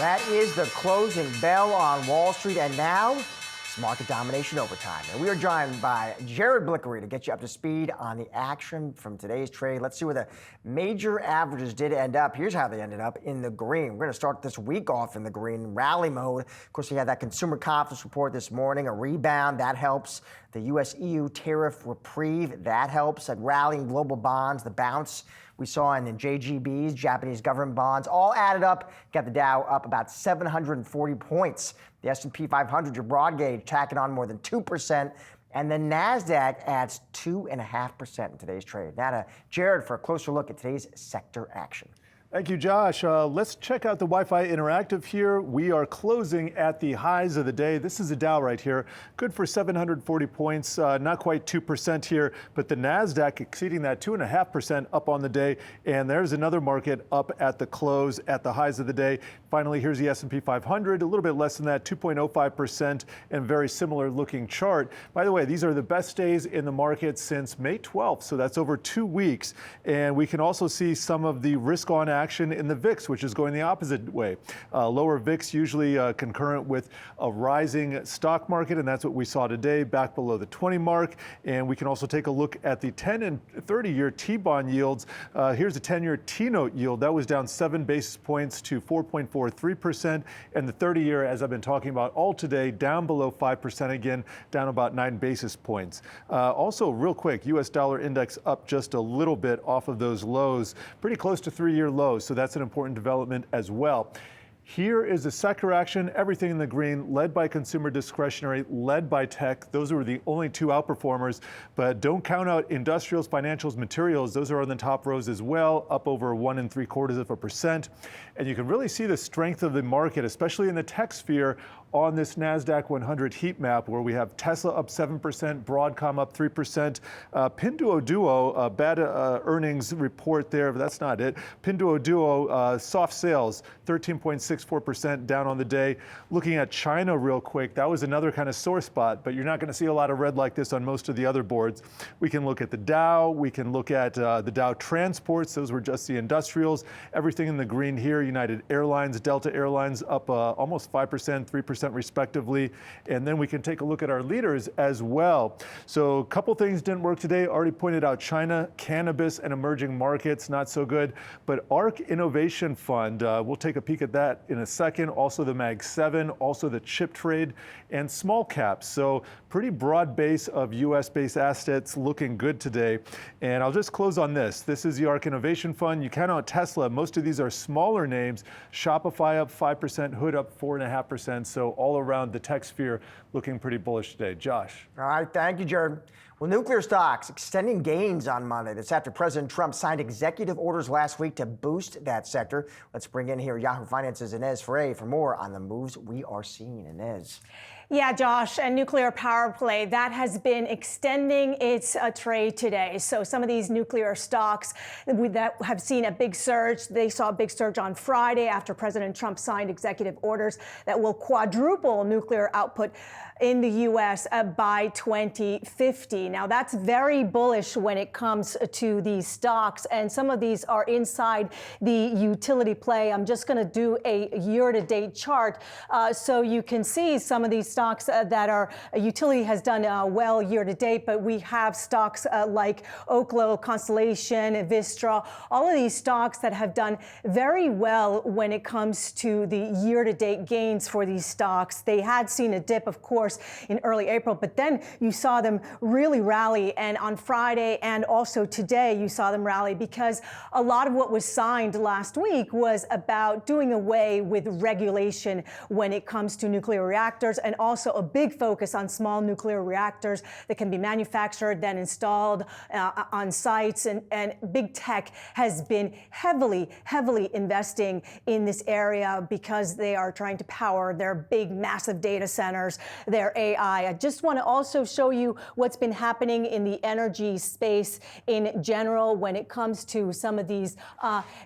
That is the closing bell on Wall Street, and now it's Market Domination Overtime. And we are joined by Jared Blickery to get you up to speed on the action from today's trade. Let's see where the major averages did end up. Here's how they ended up in the green. We're going to start this week off in the green, rally mode. Of course, we had that consumer confidence report this morning, a rebound, that helps. The U.S.-EU tariff reprieve, that helps. At rallying global bonds, the bounce we saw in the JGBs, Japanese government bonds, all added up, got the Dow up about 740 points. The S&P 500, your broad gauge, tacking on more than 2%. And the NASDAQ adds 2.5% in today's trade. Now to Jared for a closer look at today's sector action. Thank you, Josh. Let's check out the Wi-Fi Interactive here. We are closing at the highs of the day. This is the Dow right here. Good for 740 points, not quite 2% here, but the NASDAQ exceeding that 2.5% up on the day. And there's another market up at the close at the highs of the day. Finally, here's the S&P 500, a little bit less than that, 2.05%, and very similar looking chart. By the way, these are the best days in the market since May 12th, so that's over 2 weeks. And we can also see some of the risk-on action in the VIX, which is going the opposite way. Lower VIX usually concurrent with a rising stock market, and that's what we saw today, back below the 20 mark. And we can also take a look at the 10 and 30-year T-bond yields. Here's the 10-year T-note yield. That was down 7 basis points to 4.43%, and the 30-year, as I've been talking about all today, down below 5% again, down about 9 basis points. Also, real quick, U.S. dollar index up just a little bit off of those lows, pretty close to 3-year lows. So that's an important development as well. Here is the sector action, everything in the green, led by consumer discretionary, led by tech. Those were the only two outperformers, but don't count out industrials, financials, materials. Those are on the top rows as well, up over 1 3/4%. And you can really see the strength of the market, especially in the tech sphere, on this NASDAQ 100 heat map, where we have Tesla up 7%, Broadcom up 3%, Pinduoduo, bad earnings report there, but that's not it. Pinduoduo, soft sales, 13.64% down on the day. Looking at China real quick, that was another kind of sore spot, but you're not going to see a lot of red like this on most of the other boards. We can look at the Dow, we can look at the Dow transports, those were just the industrials. Everything in the green here, United Airlines, Delta Airlines up almost 5%, 3% respectively. And then we can take a look at our leaders as well. So a couple things didn't work today. Already pointed out China, cannabis, and emerging markets, not so good. But ARK Innovation Fund, we'll take a peek at that in a second. Also the Mag 7, also the chip trade, and small caps. So pretty broad base of US-based assets looking good today. And I'll just close on this. This is the ARK Innovation Fund. You count out Tesla. Most of these are smaller names. Shopify up 5%, Hood up 4.5%. So all around the tech sphere looking pretty bullish today. Josh. All right, thank you, Jared. Well, nuclear stocks extending gains on Monday. That's after President Trump signed executive orders last week to boost that sector. Let's bring in here Yahoo Finance's Inez Ferre for more on the moves we are seeing. Inez. Yeah, Josh, and nuclear power play, that has been extending its trade today. So some of these nuclear stocks that have seen a big surge, they saw a big surge on Friday after President Trump signed executive orders that will quadruple nuclear output in the U.S. By 2050. Now, that's very bullish when it comes to these stocks, and some of these are inside the utility play. I'm just going to do a year-to-date chart so you can see some of these stocks that are utility has done well year-to-date, but we have stocks like Oklo, Constellation, Vistra, all of these stocks that have done very well when it comes to the year-to-date gains for these stocks. They had seen a dip, of course, in early April, but then you saw them really rally. And on Friday and also today, you saw them rally because a lot of what was signed last week was about doing away with regulation when it comes to nuclear reactors, and also a big focus on small nuclear reactors that can be manufactured, then installed on sites. And big tech has been heavily investing in this area because they are trying to power their big, massive data centers. They're their AI. I just want to also show you what's been happening in the energy space in general when it comes to some of these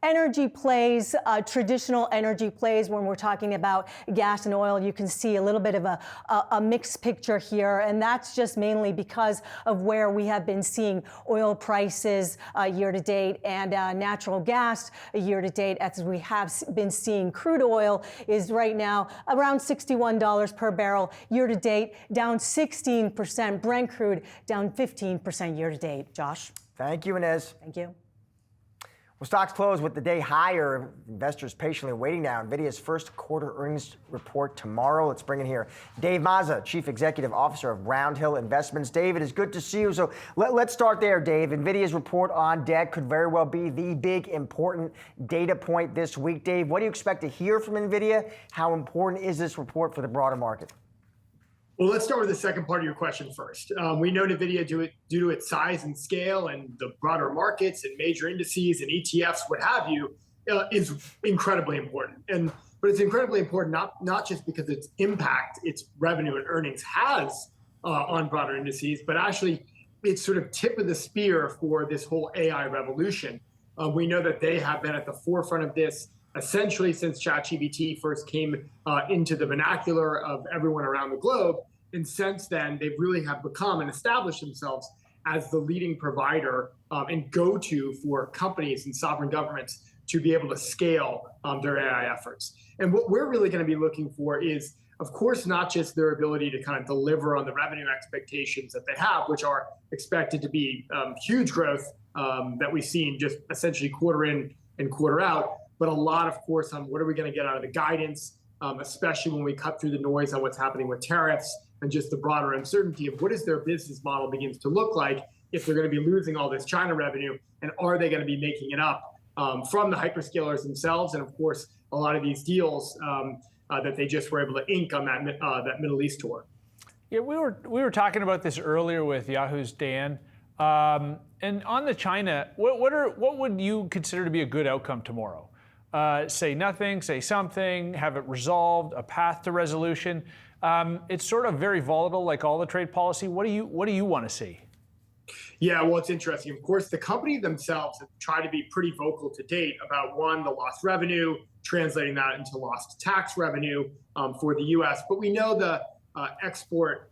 energy plays, traditional energy plays. When we're talking about gas and oil, you can see a little bit of a mixed picture here, and that's just mainly because of where we have been seeing oil prices year to date and natural gas year to date, as we have been seeing crude oil is right now around $61 per barrel year to date, down 16%. Brent crude down 15% year to date. Josh? Thank you, Inez. Thank you. Well, stocks closed with the day higher. Investors patiently waiting now. Nvidia's first quarter earnings report tomorrow. Let's bring in here Dave Mazza, Chief Executive Officer of Round Hill Investments. Dave, it is good to see you. So let's start there, Dave. Nvidia's report on deck could very well be the big important data point this week. Dave, what do you expect to hear from Nvidia? How important is this report for the broader market? Well, let's start with the second part of your question first. We know Nvidia, due to its size and scale and the broader markets and major indices and ETFs, what have you, is incredibly important. But it's incredibly important not just because its impact, its revenue and earnings has on broader indices, but actually it's sort of tip of the spear for this whole AI revolution. We know that they have been at the forefront of this essentially since ChatGPT first came into the vernacular of everyone around the globe. And since then, they really have become and established themselves as the leading provider and go-to for companies and sovereign governments to be able to scale their AI efforts. And what we're really going to be looking for is, of course, not just their ability to kind of deliver on the revenue expectations that they have, which are expected to be huge growth that we've seen just essentially quarter in and quarter out, but a lot, of course, on what are we going to get out of the guidance, especially when we cut through the noise on what's happening with tariffs and just the broader uncertainty of what is their business model begins to look like if they're going to be losing all this China revenue, and are they going to be making it up from the hyperscalers themselves, and of course a lot of these deals that they just were able to ink on that Middle East tour. Yeah, we were talking about this earlier with Yahoo's Dan, and on the China, what would you consider to be a good outcome tomorrow? Say nothing, say something, have it resolved, a path to resolution. It's sort of very volatile, like all the trade policy. What do you want to see? Yeah, well, it's interesting. Of course, the company themselves have tried to be pretty vocal to date about, one, the lost revenue, translating that into lost tax revenue for the U.S. But we know the export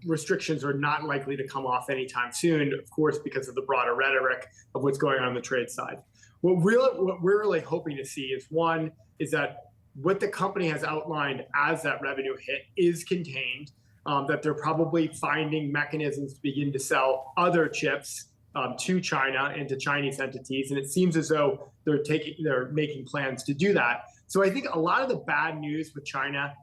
restrictions are not likely to come off anytime soon, of course, because of the broader rhetoric of what's going on the trade side. What we're really hoping to see is, one, is that what the company has outlined as that revenue hit is contained, that they're probably finding mechanisms to begin to sell other chips to China and to Chinese entities. And it seems as though they're making plans to do that. So I think a lot of the bad news with China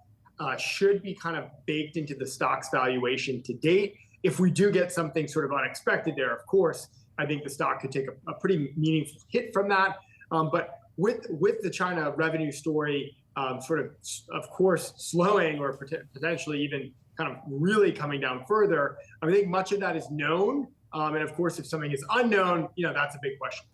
should be kind of baked into the stock's valuation to date. If we do get something sort of unexpected there, of course, I think the stock could take a pretty meaningful hit from that. But with the China revenue story of course, slowing or potentially even kind of really coming down further, I think much of that is known. And of course, if something is unknown, that's a big question.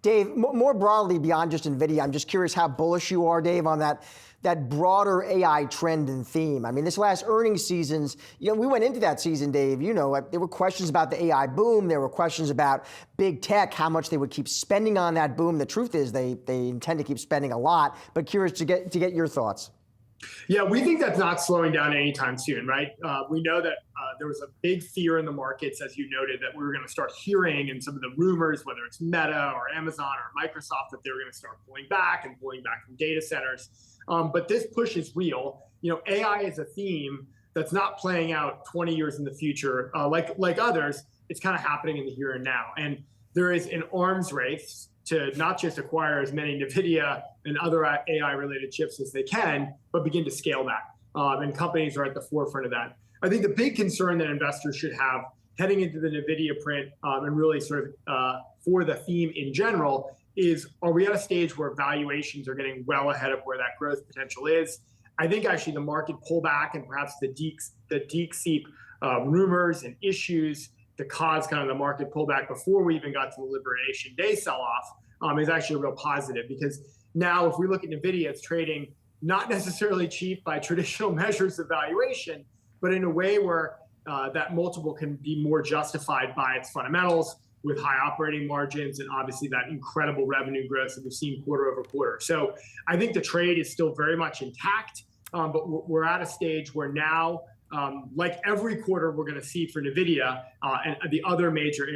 Dave, more broadly beyond just Nvidia, I'm just curious how bullish you are, Dave, on that broader AI trend and theme. I mean, this last earnings seasons, we went into that season, Dave, there were questions about the AI boom. There were questions about big tech, how much they would keep spending on that boom. The truth is they intend to keep spending a lot, but curious to get your thoughts. Yeah, we think that's not slowing down anytime soon, right? We know that there was a big fear in the markets, as you noted, that we were going to start hearing in some of the rumors, whether it's Meta or Amazon or Microsoft, that they were going to start pulling back from data centers. But this push is real. AI is a theme that's not playing out 20 years in the future like others. It's kind of happening in the here and now. And there is an arms race to not just acquire as many Nvidia and other AI-related chips as they can, but begin to scale that. And companies are at the forefront of that. I think the big concern that investors should have heading into the Nvidia print and really sort of for the theme in general is, are we at a stage where valuations are getting well ahead of where that growth potential is? I think actually the market pullback and perhaps the DeepSeek rumors and issues to cause kind of the market pullback before we even got to the Liberation Day sell-off is actually a real positive, because now if we look at Nvidia, it's trading not necessarily cheap by traditional measures of valuation, but in a way where that multiple can be more justified by its fundamentals with high operating margins and obviously that incredible revenue growth that we've seen quarter over quarter. So I think the trade is still very much intact, but we're at a stage where now, like every quarter we're going to see for Nvidia and the other major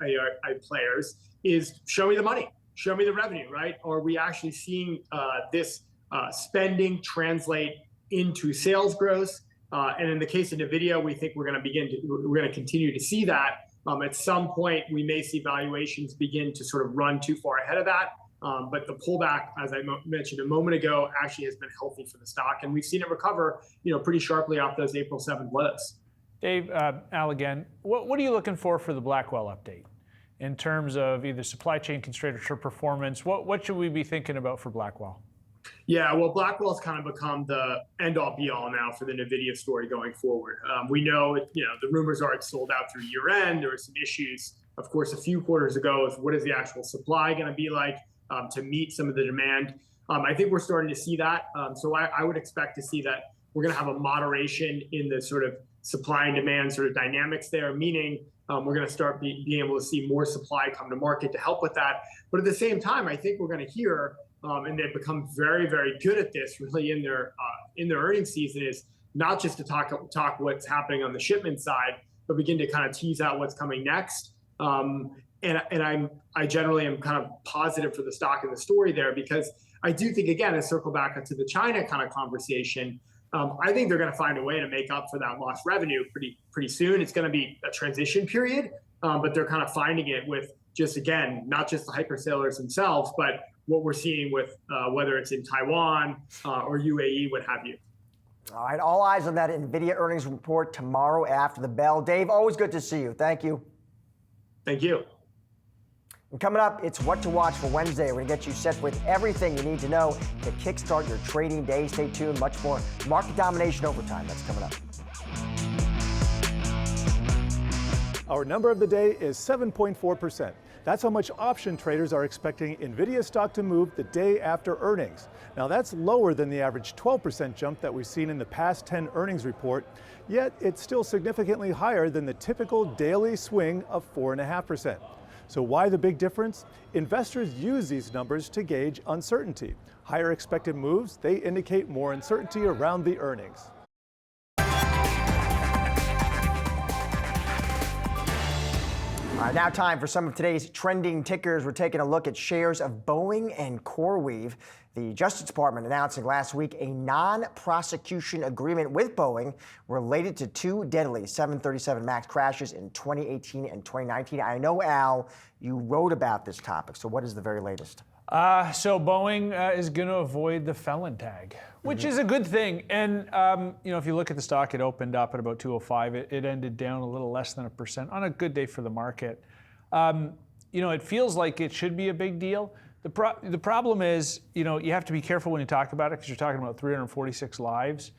AI players, is show me the money, show me the revenue, right? Are we actually seeing this spending translate into sales growth? And in the case of Nvidia, we think we're going to continue to see that. At some point, we may see valuations begin to sort of run too far ahead of that. But the pullback, as I mentioned a moment ago, actually has been healthy for the stock, and we've seen it recover, pretty sharply off those April 7th lows. Dave, Al again, what are you looking for the Blackwell update in terms of either supply chain constraints or performance? What should we be thinking about for Blackwell? Yeah, well, Blackwell's kind of become the end-all be-all now for the Nvidia story going forward. We know, the rumors are it's sold out through year-end. There were some issues, of course, a few quarters ago with what is the actual supply going to be like to meet some of the demand. I think we're starting to see that. So I would expect to see that we're going to have a moderation in the sort of supply and demand sort of dynamics there, meaning we're going to start being able to see more supply come to market to help with that. But at the same time, I think we're going to hear, and they've become very, very good at this really in their earnings season, is not just to talk what's happening on the shipment side, but begin to kind of tease out what's coming next. And I generally am kind of positive for the stock and the story there, because I do think, again, to circle back to the China kind of conversation, I think they're going to find a way to make up for that lost revenue pretty soon. It's going to be a transition period, but they're kind of finding it with just, again, not just the hyperscalers themselves, but what we're seeing with whether it's in Taiwan or UAE, what have you. All right, all eyes on that Nvidia earnings report tomorrow after the bell. Dave, always good to see you. Thank you. Thank you. And coming up, it's What to Watch for Wednesday. We're going to get you set with everything you need to know to kickstart your trading day. Stay tuned. Much more Market Domination Overtime. That's coming up. Our number of the day is 7.4%. That's how much option traders are expecting Nvidia stock to move the day after earnings. Now that's lower than the average 12% jump that we've seen in the past 10 earnings report, yet it's still significantly higher than the typical daily swing of 4.5%. So why the big difference? Investors use these numbers to gauge uncertainty. Higher expected moves, they indicate more uncertainty around the earnings. All right, now time for some of today's trending tickers. We're taking a look at shares of Boeing and CoreWeave. The Justice Department announcing last week a non-prosecution agreement with Boeing related to two deadly 737 MAX crashes in 2018 and 2019. I know, Al, you wrote about this topic, so what is the very latest? So Boeing is going to avoid the felon tag, which is a good thing. And if you look at the stock, it opened up at about 205. It ended down a little less than 1% on a good day for the market. It feels like it should be a big deal. The problem is, you have to be careful when you talk about it because you're talking about 346 lives.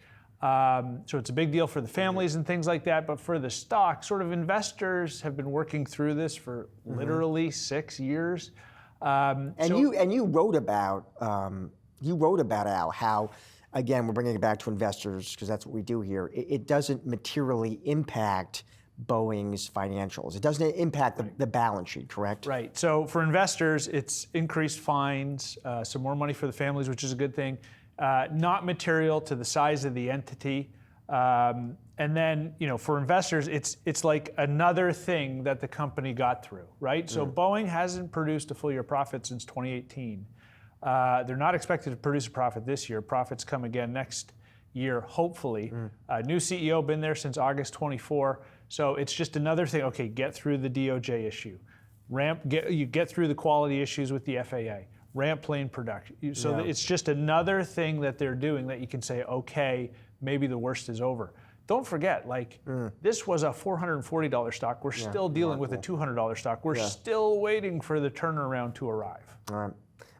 So it's a big deal for the families and things like that. But for the stock, sort of investors have been working through this for literally 6 years. You wrote about Al, how, again, we're bringing it back to investors because that's what we do here. It doesn't materially impact Boeing's financials. It doesn't impact the balance sheet, correct? Right. So for investors, it's increased fines, some more money for the families, which is a good thing. Not material to the size of the entity. And then, for investors, it's like another thing that the company got through, right? So Boeing hasn't produced a full year profit since 2018. They're not expected to produce a profit this year. Profits come again next year, hopefully. New CEO been there since August 24. So it's just another thing. Okay, get through the DOJ issue. Get through the quality issues with the FAA. Ramp plane production. So it's just another thing that they're doing that you can say, okay, maybe the worst is over. Don't forget, this was a $440 stock. We're still dealing with a $200 stock. We're still waiting for the turnaround to arrive. All right.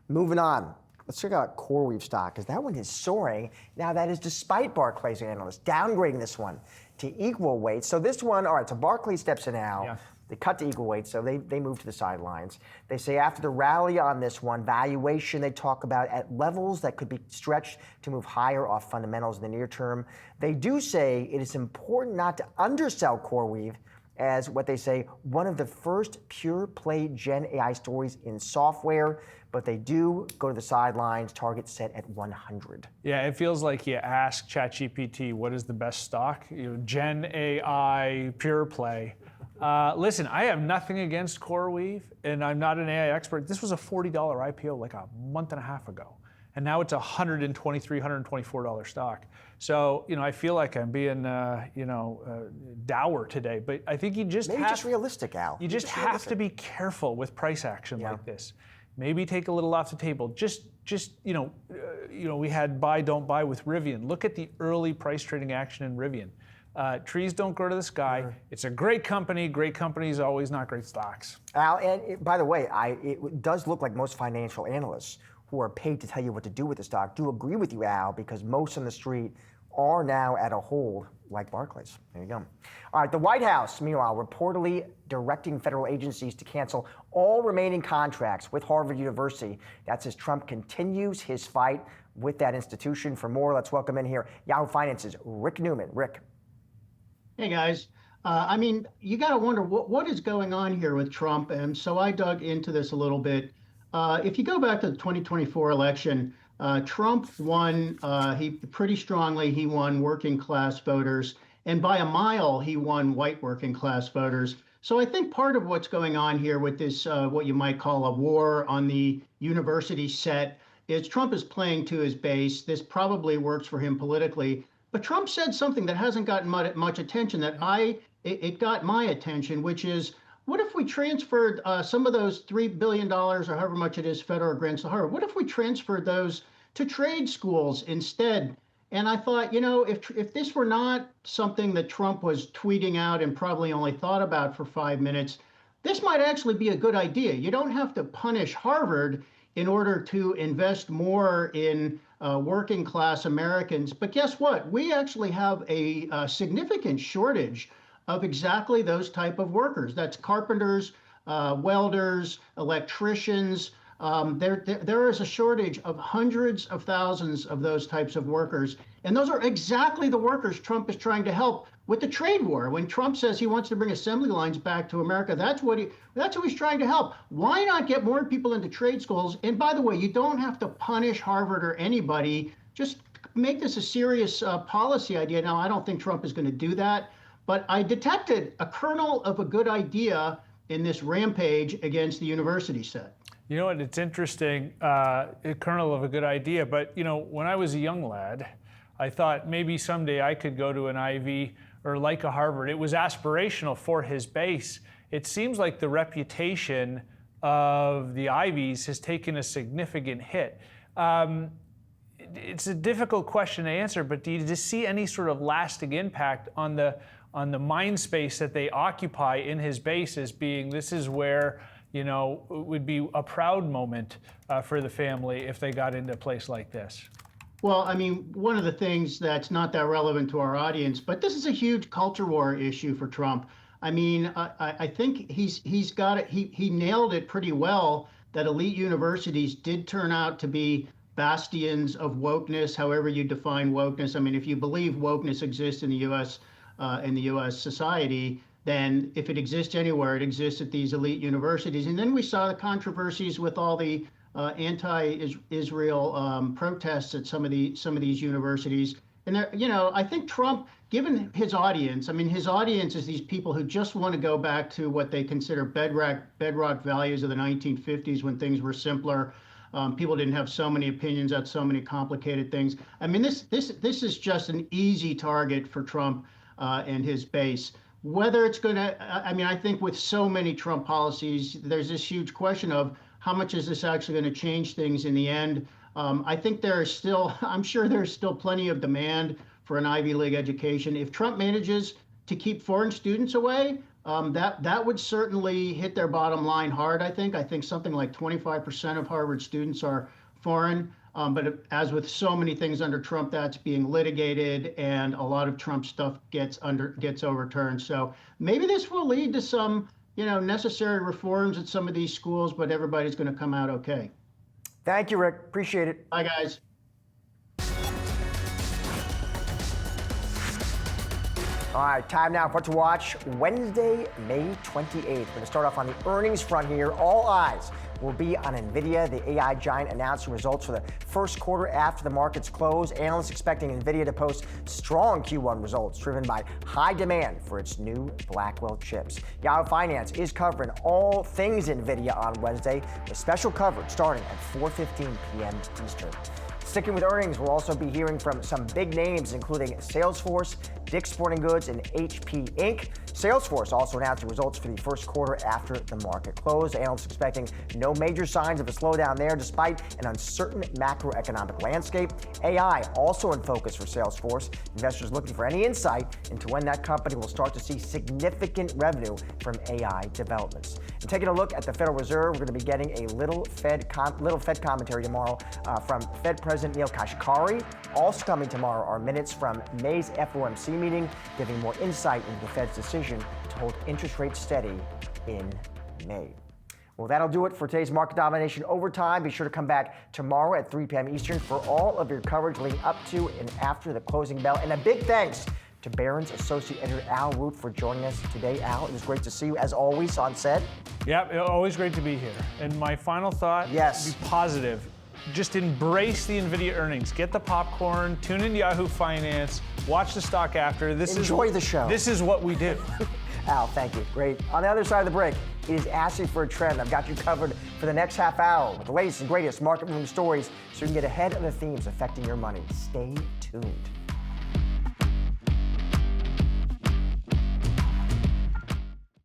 Moving on. Let's check out CoreWeave stock, because that one is soaring. Now, that is despite Barclays analysts downgrading this one to equal weight. So this one, all right, so Barclays steps in now. They cut to equal weight, so they move to the sidelines. They say after the rally on this one, valuation they talk about at levels that could be stretched to move higher off fundamentals in the near term. They do say it is important not to undersell CoreWeave as what they say one of the first pure play Gen AI stories in software, but they do go to the sidelines, target set at 100. Yeah, it feels like you ask ChatGPT what is the best stock, Gen AI, pure play. Listen, I have nothing against CoreWeave, and I'm not an AI expert. This was a $40 IPO like a month and a half ago, and now it's a $123, $124 stock. So, I feel like I'm being, dour today, but I think you just Maybe just realistic, Al. You just have to be careful with price action like this. Maybe take a little off the table. Just we had buy, don't buy with Rivian. Look at the early price trading action in Rivian. Trees don't grow to the sky. It's a great company. Great companies always not great stocks. Al, and by the way, it does look like most financial analysts who are paid to tell you what to do with the stock do agree with you, Al, because most on the street are now at a hold like Barclays. There you go. All right, the White House, meanwhile, reportedly directing federal agencies to cancel all remaining contracts with Harvard University. That's as Trump continues his fight with that institution. For more, let's welcome in here Yahoo Finance's Rick Newman. Rick. Hey, guys. You got to wonder what is going on here with Trump. And so I dug into this a little bit. If you go back to the 2024 election, Trump won pretty strongly. He won working class voters. And by a mile, he won white working class voters. So I think part of what's going on here with this, what you might call a war on the university set, is Trump is playing to his base. This probably works for him politically. But Trump said something that hasn't gotten much attention that it got my attention, which is, what if we transferred some of those $3 billion or however much it is federal grants to Harvard? What if we transferred those to trade schools instead? And I thought, if this were not something that Trump was tweeting out and probably only thought about for 5 minutes, this might actually be a good idea. You don't have to punish Harvard in order to invest more in working class Americans. But guess what? We actually have a significant shortage of exactly those type of workers. That's carpenters, welders, electricians. There is a shortage of hundreds of thousands of those types of workers. And those are exactly the workers Trump is trying to help with the trade war. When Trump says he wants to bring assembly lines back to America, that's who he's trying to help. Why not get more people into trade schools? And by the way, you don't have to punish Harvard or anybody. Just make this a serious policy idea. Now, I don't think Trump is going to do that, but I detected a kernel of a good idea in this rampage against the university set. You know what? It's interesting, a kernel of a good idea. But when I was a young lad, I thought maybe someday I could go to an Ivy or like a Harvard. It was aspirational for his base. It seems like the reputation of the Ivies has taken a significant hit. It's a difficult question to answer, but do you just see any sort of lasting impact on the mind space that they occupy in his base as being, this is where it would be a proud moment for the family if they got into a place like this? Well, one of the things that's not that relevant to our audience, but this is a huge culture war issue for Trump. I think he's got it. He nailed it pretty well that elite universities did turn out to be bastions of wokeness, however you define wokeness. If you believe wokeness exists in the U.S. society, then if it exists anywhere, it exists at these elite universities. And then we saw the controversies with all the anti-Israel protests at some of these universities. And I think Trump, given his audience, his audience is these people who just want to go back to what they consider bedrock values of the 1950s when things were simpler. People didn't have so many opinions on so many complicated things. This is just an easy target for Trump and his base. Whether it's going to, I think with so many Trump policies, there's this huge question of how much is this actually going to change things in the end? I think I'm sure there's still plenty of demand for an Ivy League education. If Trump manages to keep foreign students away, that would certainly hit their bottom line hard, I think. I think something like 25% of Harvard students are foreign. But as with so many things under Trump, that's being litigated, and a lot of Trump stuff gets overturned. So maybe this will lead to some necessary reforms at some of these schools, but everybody's going to come out okay. Thank you, Rick. Appreciate it. Bye, guys. All right, time now for what to watch Wednesday, May 28th. We're going to start off on the earnings front here. All eyes will be on Nvidia. The AI giant announcing results for the first quarter after the markets close. Analysts expecting Nvidia to post strong Q1 results driven by high demand for its new Blackwell chips. Yahoo Finance is covering all things Nvidia on Wednesday with special coverage starting at 4:15 p.m. Eastern. Sticking with earnings, we'll also be hearing from some big names, including Salesforce, Dick's Sporting Goods, and HP Inc. Salesforce also announced the results for the first quarter after the market closed. Analysts expecting no major signs of a slowdown there, despite an uncertain macroeconomic landscape. AI also in focus for Salesforce. Investors looking for any insight into when that company will start to see significant revenue from AI developments. And taking a look at the Federal Reserve, we're going to be getting a little Fed commentary tomorrow from Fed President Neil Kashkari. Also coming tomorrow are minutes from May's FOMC meeting, giving more insight into the Fed's decision to hold interest rates steady in May. Well, that'll do it for today's Market Domination Overtime. Be sure to come back tomorrow at 3 p.m. Eastern for all of your coverage leading up to and after the closing bell. And a big thanks to Barron's Associate Editor Al Root for joining us today. Al, it was great to see you, as always, on set. Yep, always great to be here. And my final thought, yes, be positive. Just embrace the Nvidia earnings. Get the popcorn, tune in Yahoo Finance, watch the stock after. Enjoy the show. This is what we do. Al, thank you. Great. On the other side of the break, it is Asking for a Trend. I've got you covered for the next half hour with the latest and greatest market moving stories so you can get ahead of the themes affecting your money. Stay tuned.